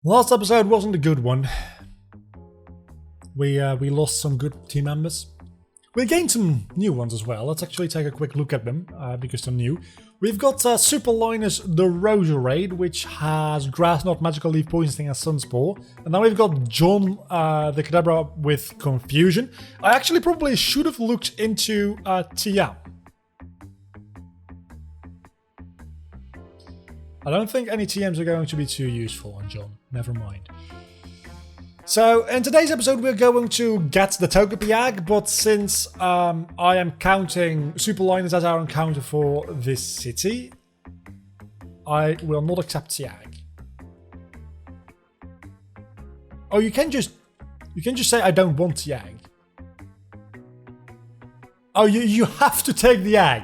Last episode wasn't a good one. We lost some good team members. We gained some new ones as well. Let's actually take a quick look at them because they're new. We've got Super Linus the Roserade, which has Grass Knot, Magical Leaf, Poison Sting, and Sunspore. And then we've got John the Kadabra with Confusion. I actually probably should have looked into TM. I don't think any TMs are going to be too useful on John. Never mind. So, in today's episode, we're going to get the Togepi Egg, but since I am counting Super Linus as our encounter for this city, I will not accept the egg. Oh, you can just say I don't want the egg. Oh, you have to take the egg.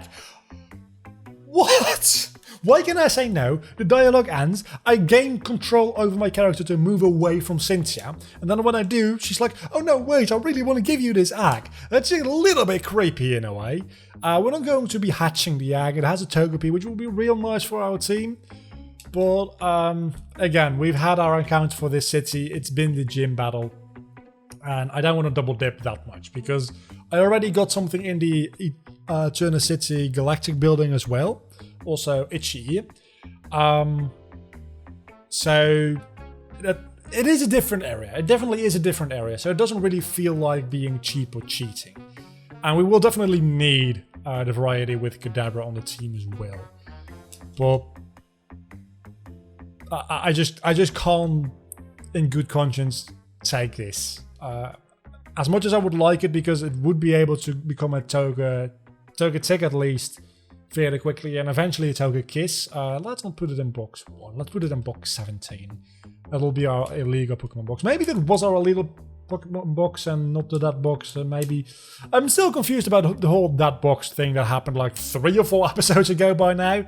What? Why can I say no? The dialogue ends, I gain control over my character to move away from Cynthia, and then when I do, she's like, oh no, wait, I really want to give you this egg. That's a little bit creepy in a way. We're not going to be hatching the egg, it has a Togepi, which will be real nice for our team. But, again, we've had our encounter for this city, it's been the gym battle, and I don't want to double dip that much, because I already got something in the Eterna City Galactic building as well. Also itchy. So it is a different area. It definitely is a different area. So it doesn't really feel like being cheap or cheating. And we will definitely need the variety with Kadabra on the team as well. But I just can't, in good conscience, take this. As much as I would like it, because it would be able to become a Togetic at least fairly quickly, and eventually a Togekiss. Let's not put it in box 1. Let's put it in box 17. That'll be our illegal Pokemon box. Maybe that was our illegal Pokemon box and not the that box. Maybe I'm still confused about the whole that box thing that happened like 3 or 4 episodes ago by now.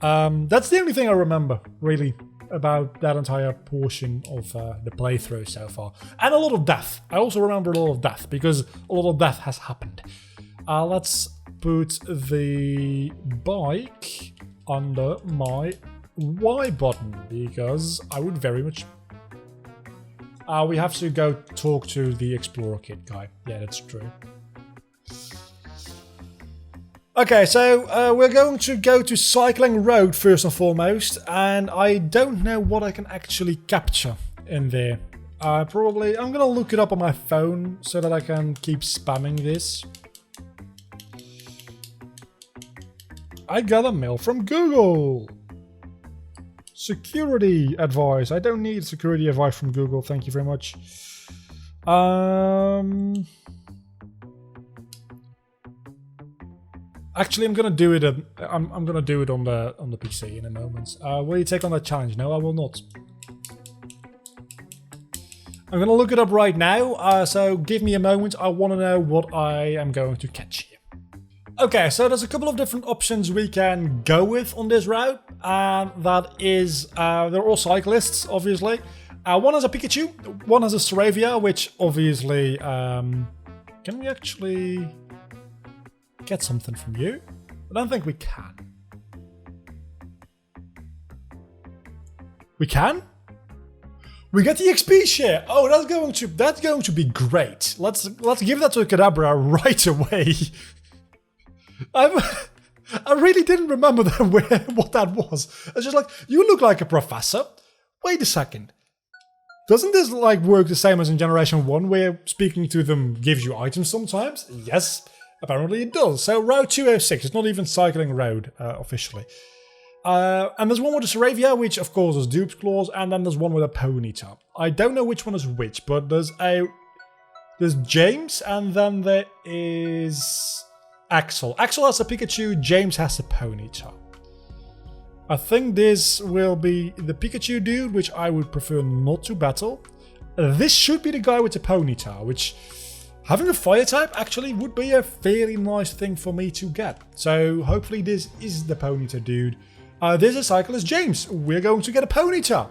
That's the only thing I remember really about that entire portion of the playthrough so far. And a lot of death. I also remember a lot of death because a lot of death has happened. Let's put the bike under my Y button because I would very much... we have to go talk to the Explorer Kid guy. Yeah, that's true. Okay, so we're going to go to Cycling Road first and foremost, and I don't know what I can actually capture in there. I'm going to look it up on my phone so that I can keep spamming this. I got a mail from Google. Security advice. I don't need security advice from Google. Thank you very much. Actually, I'm gonna do it. I'm gonna do it on the PC in a moment. Will you take on that challenge? No, I will not. I'm gonna look it up right now. So give me a moment. I want to know what I am going to catch here. Okay, so there's a couple of different options we can go with on this route, and that is, they're all cyclists, obviously. One has a Pikachu, one has a Staravia, which obviously, can we actually get something from you? I don't think we can. We can? We get the XP share. Oh, that's going to be great. Let's give that to Kadabra right away. I really didn't remember what that was. It's just like, you look like a professor. Wait a second. Doesn't this like work the same as in Generation 1 where speaking to them gives you items sometimes? Yes, apparently it does. So Route 206, it's not even Cycling Road officially. And there's one with a Staravia, which of course is Dupe's Claws, and then there's one with a Ponyta. I don't know which one is which, but there's James, and then there is Axel. Axel has a Pikachu, James has a Ponyta. I think this will be the Pikachu dude, which I would prefer not to battle. This should be the guy with the Ponyta, which having a fire type actually would be a fairly nice thing for me to get. So hopefully this is the Ponyta dude. This is Cyclist James. We're going to get a Ponyta.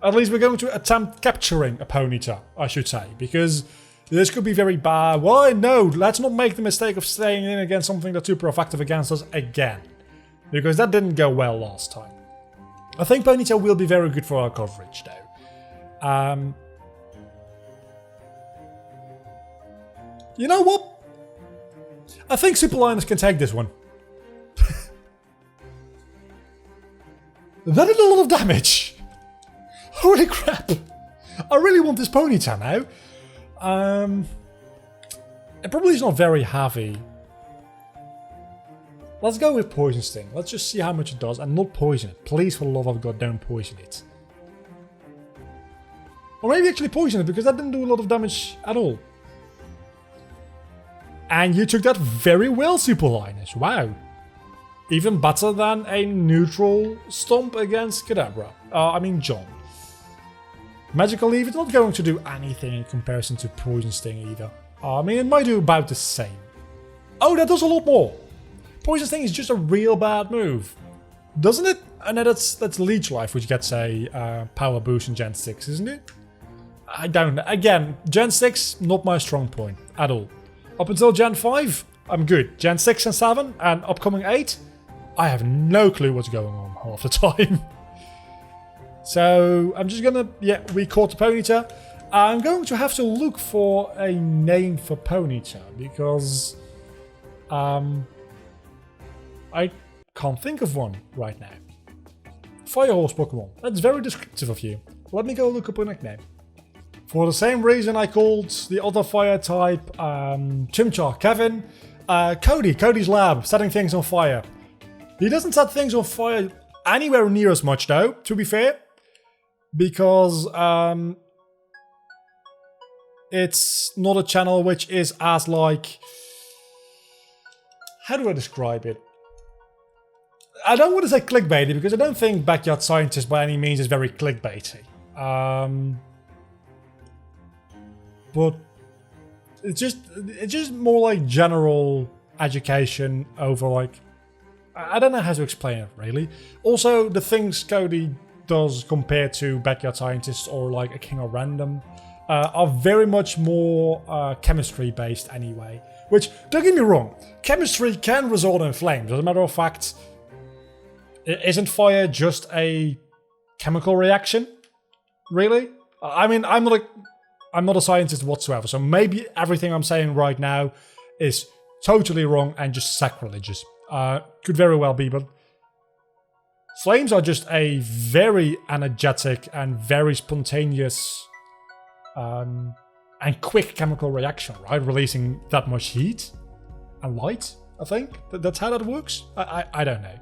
At least we're going to attempt capturing a Ponyta, I should say, because this could be very bad. Why? No, let's not make the mistake of staying in against something that's super effective against us again. Because that didn't go well last time. I think Ponytail will be very good for our coverage, though. You know what? I think Super Linus can take this one. That did a lot of damage. Holy crap. I really want this Ponytail now. It probably is not very heavy. Let's go with Poison Sting. Let's just see how much it does and not poison it. Please, for the love of God, don't poison it. Or maybe actually poison it, because that didn't do a lot of damage at all. And you took that very well, Super Linus. Wow. Even better than a neutral stomp against Kadabra. John. Magical Leaf is not going to do anything in comparison to Poison Sting either. It might do about the same. Oh, that does a lot more. Poison Sting is just a real bad move. Doesn't it? No, that's Leech Life, which gets a power boost in Gen 6, isn't it? I don't know. Again, Gen 6, not my strong point at all. Up until Gen 5, I'm good. Gen 6 and 7 and upcoming 8, I have no clue what's going on half the time. So I'm just gonna, we caught the Ponytail. I'm going to have to look for a name for Ponytail because I can't think of one right now. Firehorse Pokemon. That's very descriptive of you. Let me go look up a nickname. For the same reason I called the other fire type Chimchar Kevin. Cody's lab, setting things on fire. He doesn't set things on fire anywhere near as much though, to be fair. Because it's not a channel which is as like... How do I describe it? I don't want to say clickbaity because I don't think Backyard Scientist by any means is very clickbaity. But it's just more like general education over like... I don't know how to explain it really. Also, the things Cody does compared to Backyard Scientist or like a King of Random are very much more chemistry based anyway. Which, don't get me wrong, chemistry can result in flames. As a matter of fact, isn't fire just a chemical reaction? Really? I'm not a scientist whatsoever, so maybe everything I'm saying right now is totally wrong and just sacrilegious. Could very well be, but flames are just a very energetic and very spontaneous and quick chemical reaction, right? Releasing that much heat and light, I think. That's how that works? I don't know.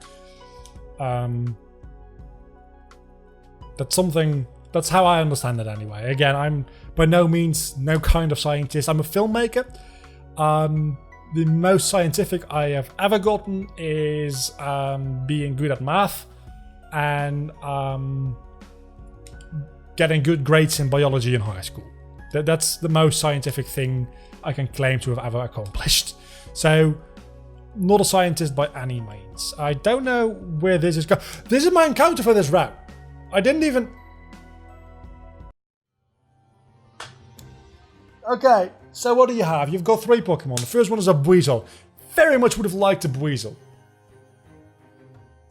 That's how I understand it anyway. Again, I'm by no means no kind of scientist. I'm a filmmaker. The most scientific I have ever gotten is being good at math and getting good grades in biology in high school. That's the most scientific thing I can claim to have ever accomplished. So, not a scientist by any means. I don't know where this is going. This is my encounter for this route. I didn't even... Okay, so what do you have? You've got 3 Pokemon. The first one is a Buizel. Very much would have liked a Buizel.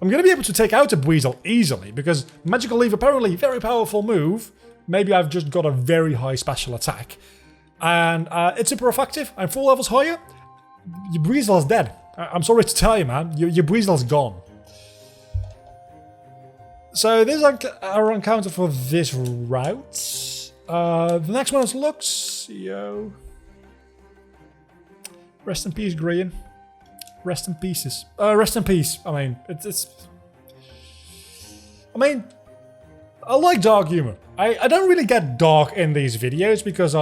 I'm going to be able to take out a Buizel easily because Magical Leaf apparently very powerful move. Maybe I've just got a very high special attack. And it's super effective. I'm 4 levels higher. Your Buizel's dead. I'm sorry to tell you, man. Your Buizel's gone. So this is our encounter for this route. The next one is Lux. Yo. Rest in peace, Grian. Rest in pieces. Rest in peace. I mean, I like dark humor. I don't really get dark in these videos because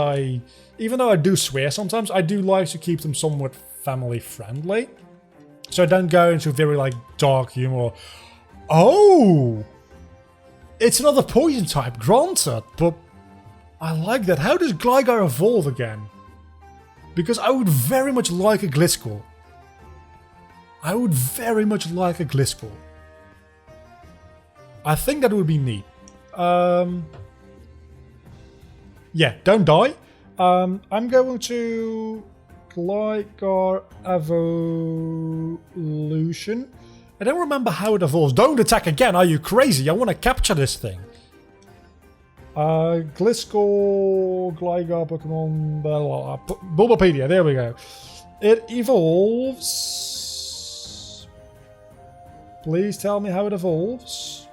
even though I do swear sometimes, I do like to keep them somewhat family friendly. So I don't go into very like dark humor. Oh! It's another poison type, granted, but I like that. How does Gligar evolve again? Because I would very much like a Gliscor. I would very much like a Gliscor. I think that would be neat. Yeah, don't die. I'm going to Gligar Evolution. I don't remember how it evolves. Don't attack again, are you crazy? I want to capture this thing. Gliscor, Gligar, Pokemon, blah, blah, blah. Bulbapedia, there we go. It evolves. Please tell me how it evolves.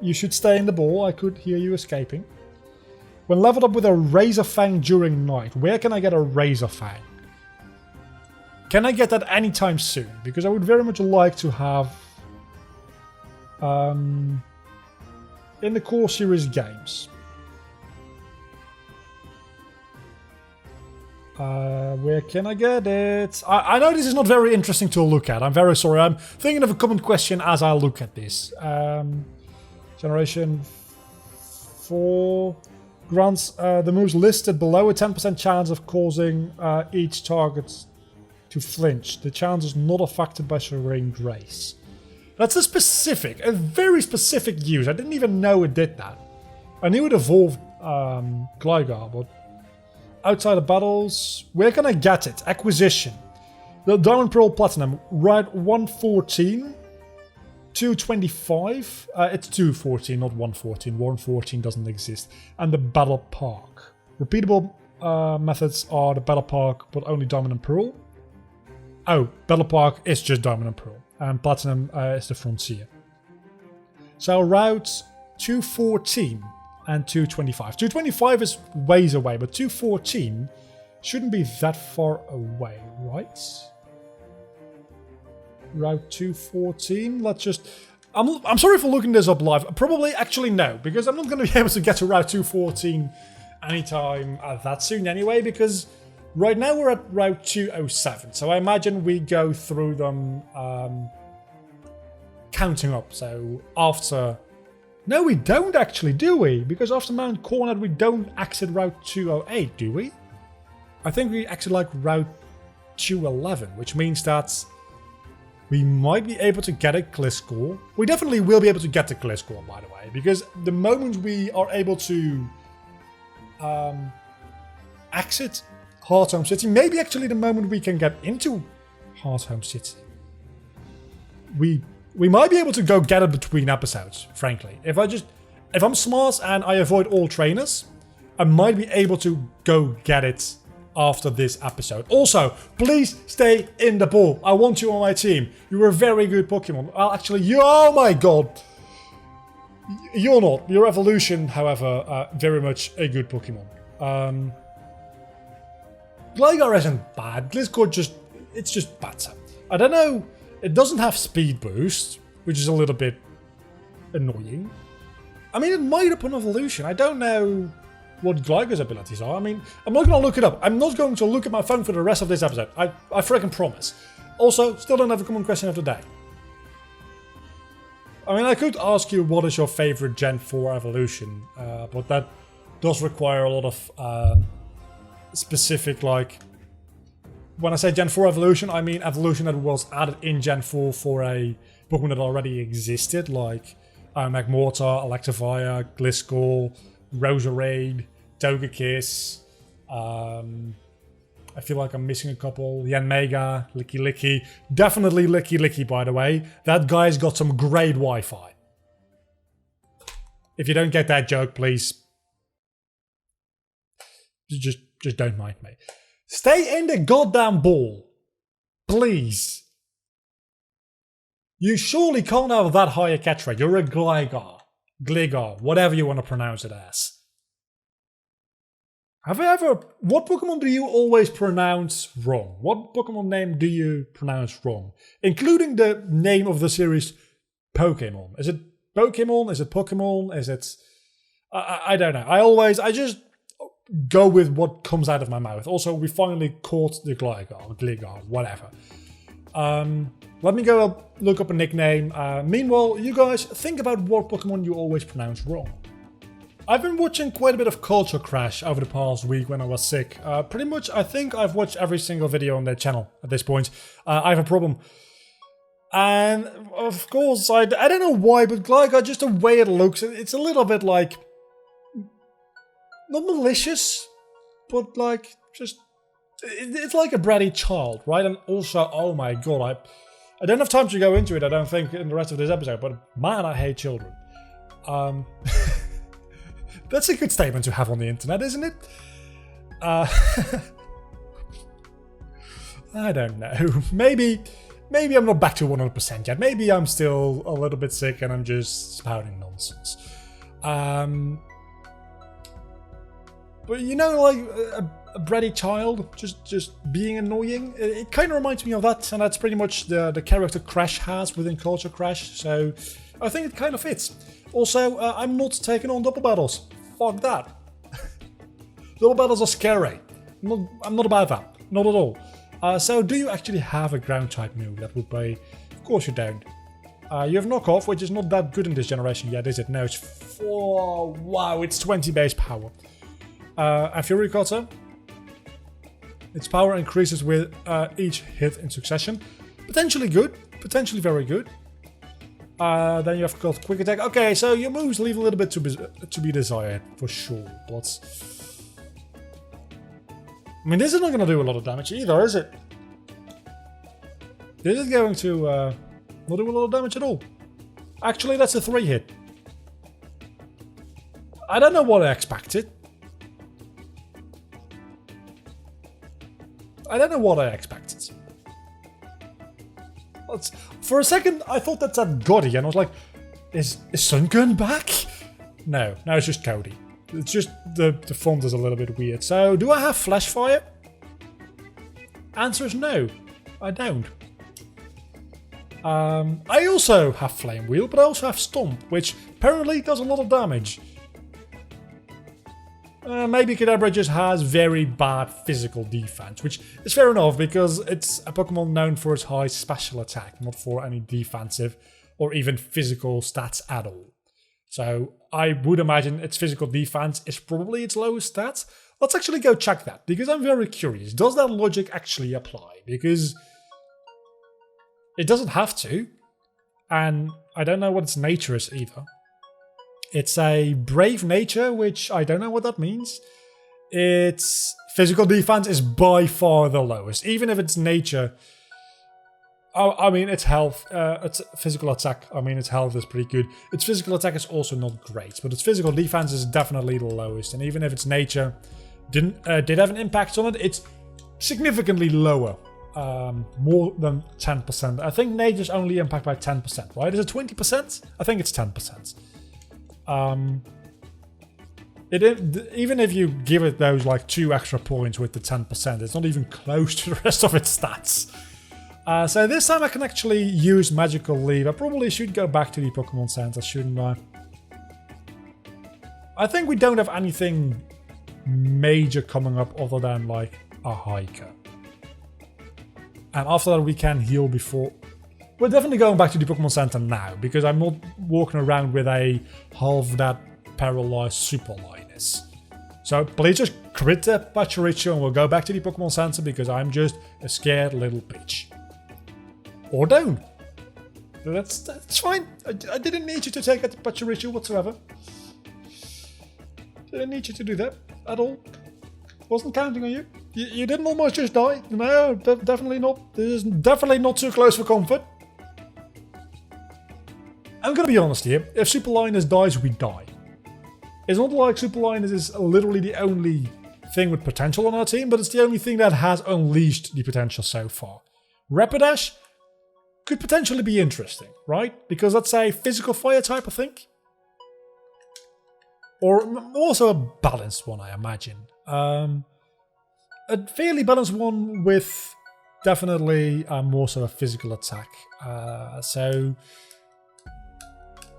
You should stay in the ball. I could hear you escaping. When leveled up with a Razor Fang during night, where can I get a Razor Fang? Can I get that anytime soon? Because I would very much like to have in the core series games. Where can I get it? I know this is not very interesting to look at. I'm very sorry. I'm thinking of a common question as I look at this. Generation 4 grants the moves listed below a 10% chance of causing each target to flinch. The chance is not affected by Serene Grace. That's a very specific use. I didn't even know it did that. I knew it evolved Gligar, but outside of battles, where can I get it? Acquisition. The Diamond Pearl Platinum, Route 114, 225. It's 214, not 114. 114 doesn't exist. And the Battle Park. Repeatable methods are the Battle Park, but only Diamond and Pearl. Oh, Battle Park is just Diamond and Pearl. And Platinum is the Frontier. So routes 214 and 225. 225 is ways away, but 214 shouldn't be that far away, right? Route 214. Let's just... I'm sorry for looking this up live. Probably, actually, no, because I'm not going to be able to get to Route 214 anytime that soon anyway, because right now we're at Route 207, so I imagine we go through them counting up. So after... No, we don't actually, do we? Because after Mount Cornet, we don't exit Route 208, do we? I think we exit like Route 211, which means that we might be able to get a Gliscor. We definitely will be able to get the Gliscor, by the way, because the moment we are able to exit Hearthome City, maybe actually the moment we can get into Hearthome City, we might be able to go get it between episodes, frankly. If I'm smart and I avoid all trainers, I might be able to go get it after this episode. Also, please stay in the ball. I want you on my team. You're a very good Pokemon. Well, actually, oh my god. You're not. Your evolution, however, very much a good Pokemon. Gligar isn't bad. Gliscor it's just better. I don't know. It doesn't have speed boost, which is a little bit annoying. I mean, it might upon evolution. I don't know what Gligar's abilities are. I mean, I'm not going to look it up. I'm not going to look at my phone for the rest of this episode. I freaking promise. Also, still don't have a common question of the day. I mean, I could ask you what is your favorite Gen 4 evolution, but that does require a lot of specific, like... When I say Gen 4 evolution, I mean evolution that was added in Gen 4 for a Pokemon that already existed, like Magmortar, Electivire, Gliscor, Roserade, Togekiss. I feel like I'm missing a couple. Yanmega, Licky Licky. Definitely Licky Licky, by the way. That guy's got some great Wi-Fi. If you don't get that joke, please... Just don't mind me. Stay in the goddamn ball. Please. You surely can't have that high a catch rate. You're a Gligar, whatever you want to pronounce it as. What Pokemon do you always pronounce wrong? What Pokemon name do you pronounce wrong? Including the name of the series Pokemon. Is it Pokemon? Is it Pokemon? Is it... I don't know. I just go with what comes out of my mouth. Also, we finally caught the Gligar, whatever. Let me go look up a nickname. Meanwhile, you guys think about what Pokemon you always pronounce wrong. I've been watching quite a bit of Culture Crash over the past week when I was sick. Pretty much, I think I've watched every single video on their channel at this point. I have a problem. And, of course, I don't know why, but Gligar, just the way it looks, it's a little bit like... Not malicious, but like, just... It's like a bratty child, right? And also, oh my god, I don't have time to go into it, I don't think, in the rest of this episode, but man, I hate children. That's a good statement to have on the internet, isn't it? I don't know. Maybe I'm not back to 100% yet. Maybe I'm still a little bit sick and I'm just spouting nonsense. But you know, like a bratty child just being annoying. It kind of reminds me of that, and that's pretty much the character Crash has within Culture Crash. So I think it kind of fits. Also, I'm not taking on double battles. Fuck that. Double battles are scary. I'm not about that. Not at all. So do you actually have a ground type move that would be? Of course you don't. You have knockoff, which is not that good in this generation yet, is it? No, it's 4. Wow, it's 20 base power. And Fury Cutter. Its power increases with each hit in succession. Potentially good. Potentially very good. Then you have got Quick Attack. Okay, so your moves leave a little bit to be desired, for sure. But I mean, this is not going to do a lot of damage either, is it? This is going to not do a lot of damage at all. Actually, that's a 3-hit. I don't know what I expected. For a second, I thought that's at Gotti, and I was like, is Sungun back? No, it's just Cody. It's just the font is a little bit weird. So, do I have Flash Fire? Answer is no, I don't. I also have Flame Wheel, but I also have Stomp, which apparently does a lot of damage. Maybe Kadabra just has very bad physical defense, which is fair enough because it's a Pokemon known for its high special attack, not for any defensive or even physical stats at all. So I would imagine its physical defense is probably its lowest stats. Let's actually go check that, because I'm very curious. Does that logic actually apply? Because it doesn't have to, and I don't know what its nature is either. It's a brave nature, which I don't know what that means. Its physical defense is by far the lowest, even if its nature... I mean, its health, its physical attack, its health is pretty good. Its physical attack is also not great, but its physical defense is definitely the lowest. And even if its nature did have an impact on it, it's significantly lower. More than 10%. I think nature's only impact by 10%, right? Is it 20%? I think it's 10%. Even if you give it those like 2 extra points with the 10%, it's not even close to the rest of its stats. So this time I can actually use Magical Leap. I probably should go back to the Pokemon Center, shouldn't I? I think we don't have anything major coming up other than like a hiker. And after that we can heal before... We're definitely going back to the Pokemon Center now, because I'm not walking around with a half that paralyzed Super Linus. So please just crit the Pachirisu and we'll go back to the Pokemon Center, because I'm just a scared little bitch. Or don't. That's fine. I didn't need you to take out the Pachirisu whatsoever. Didn't need you to do that at all. Wasn't counting on you. You didn't almost just die. No, definitely not. This is definitely not too close for comfort. I'm gonna be honest here. If Super Linus dies, we die. It's not like Super Linus is literally the only thing with potential on our team, but it's the only thing that has unleashed the potential so far. Rapidash could potentially be interesting, right? Because that's a physical fire type, I think. Or also a balanced one, I imagine. A fairly balanced one with definitely more so a physical attack. So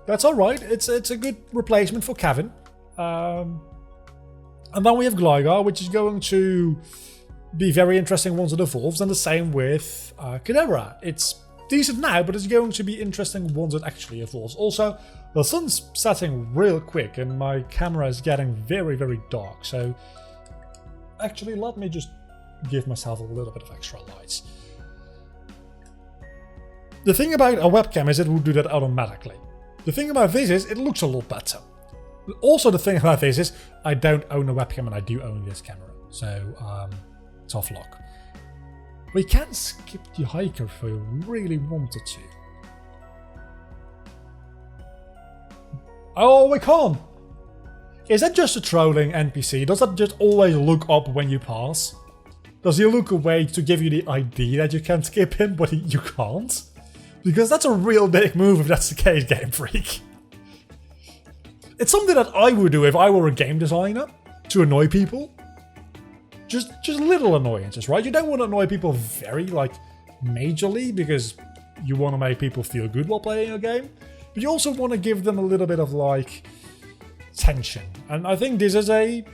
that's alright. It's a good replacement for Kevin. And then we have Gligar, which is going to be very interesting once it evolves, and the same with Kadabra. It's decent now, but it's going to be interesting once it actually evolves. Also, the sun's setting real quick and my camera is getting very, very dark, so actually let me just give myself a little bit of extra lights. The thing about a webcam is it will do that automatically. The thing about this is it looks a lot better. Also, the thing about this is I don't own a webcam and I do own this camera, so Theftlocke. We can skip the hiker if we really wanted to. Oh, we can't! Is that just a trolling NPC? Does that just always look up when you pass? Does he look away to give you the idea that you can skip him, but you can't? Because that's a real dick move if that's the case, Game Freak. It's something that I would do if I were a game designer, to annoy people. Just little annoyances, right? You don't want to annoy people very, like, majorly, because you want to make people feel good while playing a game. But you also want to give them a little bit of, like, tension. And I think this is a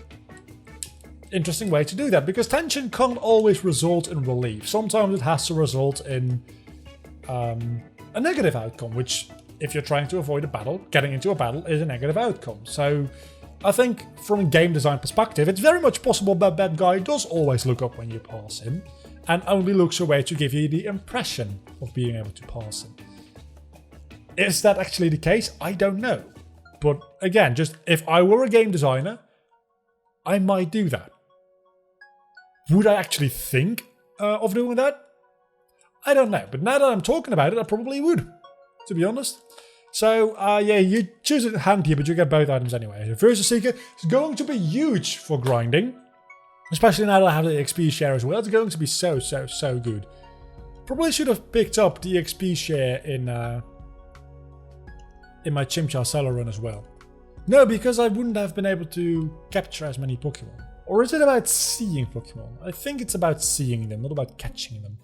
interesting way to do that, because tension can't always result in relief. Sometimes it has to result in a negative outcome, which, if you're trying to avoid a battle, getting into a battle is a negative outcome. So I think from a game design perspective, it's very much possible that that guy does always look up when you pass him and only looks away to give you the impression of being able to pass him. Is that actually the case? I don't know. But again, just if I were a game designer, I might do that. Would I actually think of doing that? I don't know. But now that I'm talking about it, I probably would, to be honest. So, yeah, you choose a hand here, but you get both items anyway. The Versus Seeker is going to be huge for grinding. Especially now that I have the XP share as well. It's going to be so good. Probably should have picked up the XP share in my Chimchar Cellar run as well. No, because I wouldn't have been able to capture as many Pokemon. Or is it about seeing Pokemon? I think it's about seeing them, not about catching them.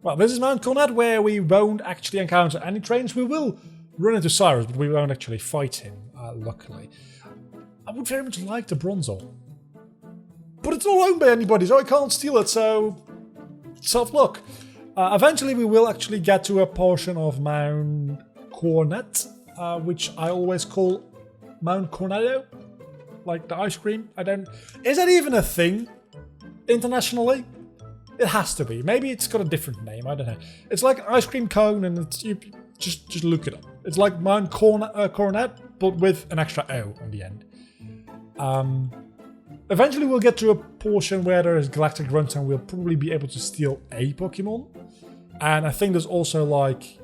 Well, this is Mount Cornet, where we won't actually encounter any trains. We will run into Cyrus, but we won't actually fight him, luckily. I would very much like the Bronzor. But it's not owned by anybody, so I can't steal it, so tough luck. Eventually we will actually get to a portion of Mount Cornet, which I always call Mount Cornetto. Like the ice cream. Is that even a thing internationally? It has to be. Maybe it's got a different name. I don't know. It's like an ice cream cone, and it's, you just look it up. It's like Mount Cornet, but with an extra O on the end. Eventually, we'll get to a portion where there is Galactic Runtime, and we'll probably be able to steal a Pokemon. And I think there's also like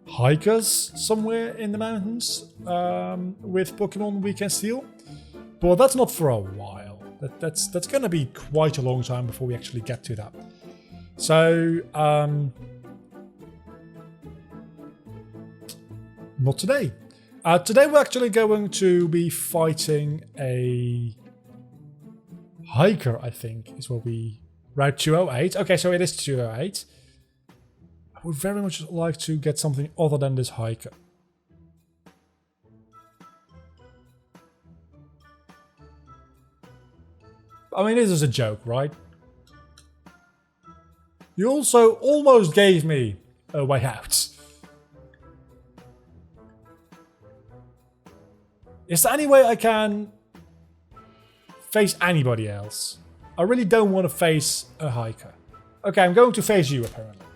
hikers somewhere in the mountains with Pokemon we can steal. But that's not for a while. That's going to be quite a long time before we actually get to that. So, not today. Today we're actually going to be fighting a hiker, I think, is what we... Route 208. Okay, so it is 208. I would very much like to get something other than this hiker. I mean, this is a joke, right? You also almost gave me a way out. Is there any way I can face anybody else? I really don't want to face a hiker. Okay, I'm going to face you, apparently.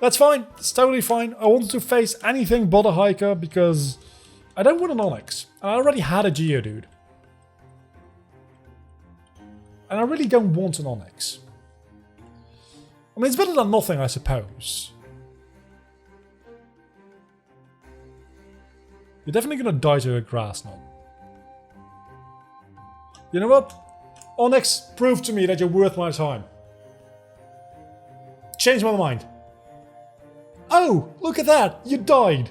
That's fine. It's totally fine. I wanted to face anything but a hiker because I don't want an Onix. And I already had a Geodude. And I really don't want an Onix. I mean, it's better than nothing, I suppose. You're definitely going to die to a grass knot. You know what? Onix, prove to me that you're worth my time. Change my mind. Oh, look at that! You died!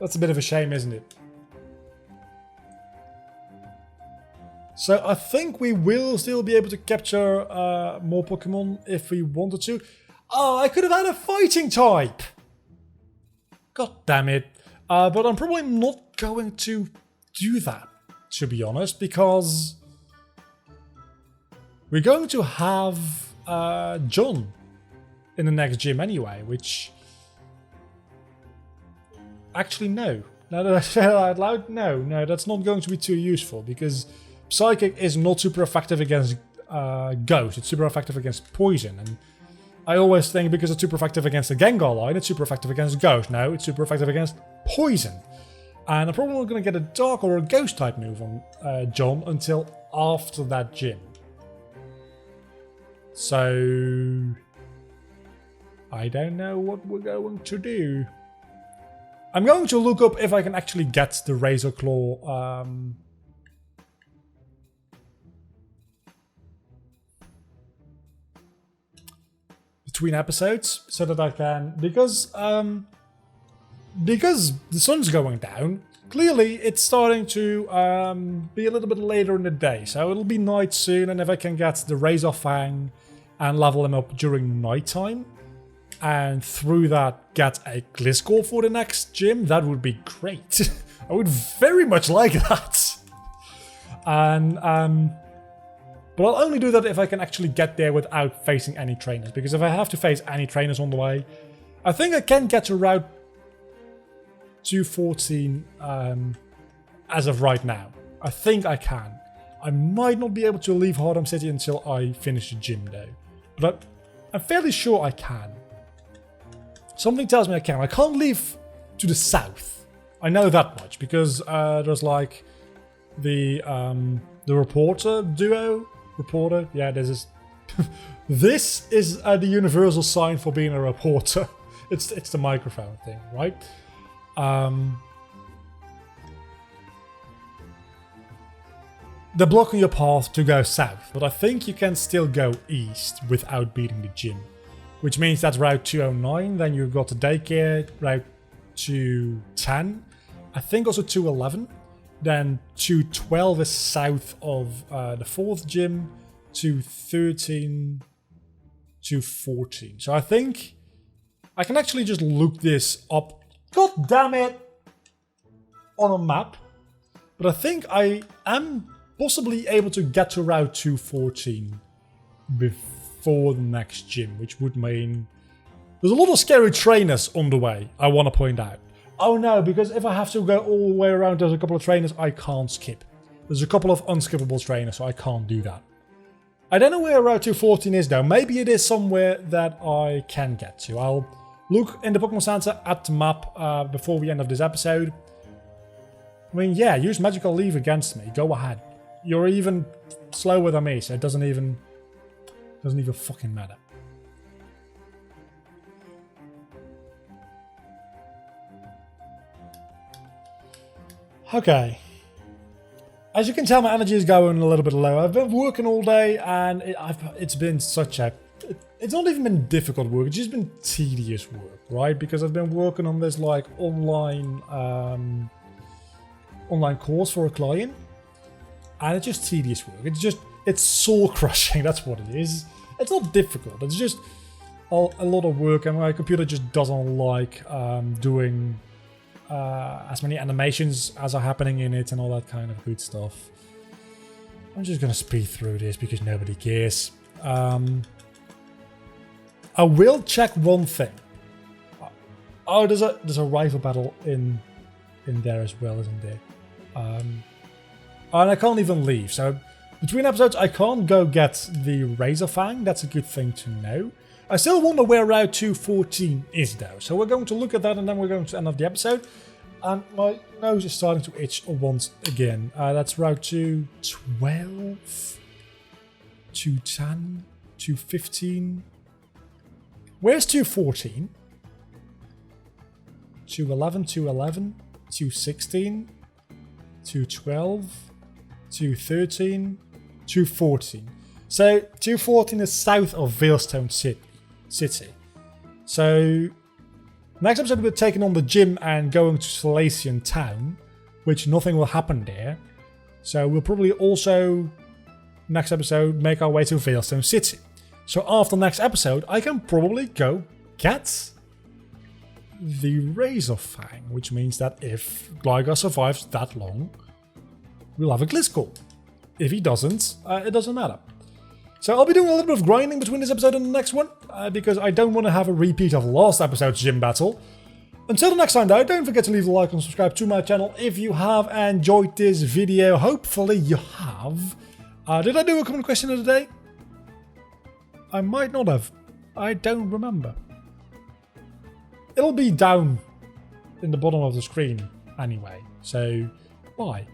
That's a bit of a shame, isn't it? So I think we will still be able to capture more Pokemon if we wanted to. Oh, I could have had a fighting type! God damn it. But I'm probably not going to do that, to be honest, because we're going to have John in the next gym anyway, which... Actually, no. Now that I say that out loud, no, that's not going to be too useful, because Psychic is not super effective against Ghost, it's super effective against Poison, and I always think because it's super effective against the Gengar line, it's super effective against Ghost. No, it's super effective against Poison. And I'm probably not going to get a Dark or a Ghost type move on John until after that gym. So I don't know what we're going to do. I'm going to look up if I can actually get the Razor Claw between episodes so that I can, because the sun's going down, clearly it's starting to be a little bit later in the day, so it'll be night soon, and if I can get the Razor Fang and level them up during nighttime, and through that get a Gliscor for the next gym, that would be great. I would very much like that. And but I'll only do that if I can actually get there without facing any trainers, because if I have to face any trainers on the way, I think I can get to Route 214 as of right now. I think I can. I might not be able to leave Hardham City until I finish the gym though, but I'm fairly sure I can. Something tells me I can. I can't leave to the south. I know that much because there's like the reporter duo. Reporter, yeah, this is this is the universal sign for being a reporter. It's the microphone thing, right? They're blocking your path to go south, but I think you can still go east without beating the gym, which means that's Route 209. Then you've got the daycare, Route 210. I think also 211. Then 212 is south of the 4th gym, 213, 214. So I think I can actually just look this up, god damn it, on a map. But I think I am possibly able to get to Route 214 before the next gym, which would mean there's a lot of scary trainers on the way, I want to point out. Oh no, because if I have to go all the way around, there's a couple of trainers I can't skip. There's a couple of unskippable trainers, so I can't do that. I don't know where Route 214 is though. Maybe it is somewhere that I can get to. I'll look in the Pokemon Center at the map before we end of this episode. I mean, yeah, use Magical Leaf against me. Go ahead. You're even slower than me, so it doesn't even fucking matter. Okay, as you can tell, my energy is going a little bit low. I've been working all day, and it's been such a... It's not even been difficult work, it's just been tedious work, right? Because I've been working on this, like, online course for a client, and it's just tedious work. It's soul-crushing, that's what it is. It's not difficult, it's just a lot of work, and my computer just doesn't like doing... as many animations as are happening in it and all that kind of good stuff. I'm just gonna speed through this because nobody cares. I will check one thing. Oh, there's a rival battle in there as well, isn't there? And I can't even leave. So between episodes, I can't go get the Razor Fang. That's a good thing to know. I still wonder where Route 214 is though, so we're going to look at that and then we're going to end off the episode. And my nose is starting to itch once again. That's Route 212, 210, 215. Where's 214? 211, 211, 216, 212, 213, 214. So 214 is south of Veilstone City. So next episode we're taking on the gym and going to Salacian Town, which nothing will happen there. So we'll probably also next episode make our way to Veilstone City. So after next episode I can probably go get the Razor Fang, which means that if Gligar survives that long, we'll have a Gliscor. If he doesn't, it doesn't matter. So I'll be doing a little bit of grinding between this episode and the next one, because I don't want to have a repeat of last episode's gym battle. Until the next time though, don't forget to leave a like and subscribe to my channel if you have enjoyed this video. Hopefully you have. Did I do a common question of the day? I might not have. I don't remember. It'll be down in the bottom of the screen anyway, so bye.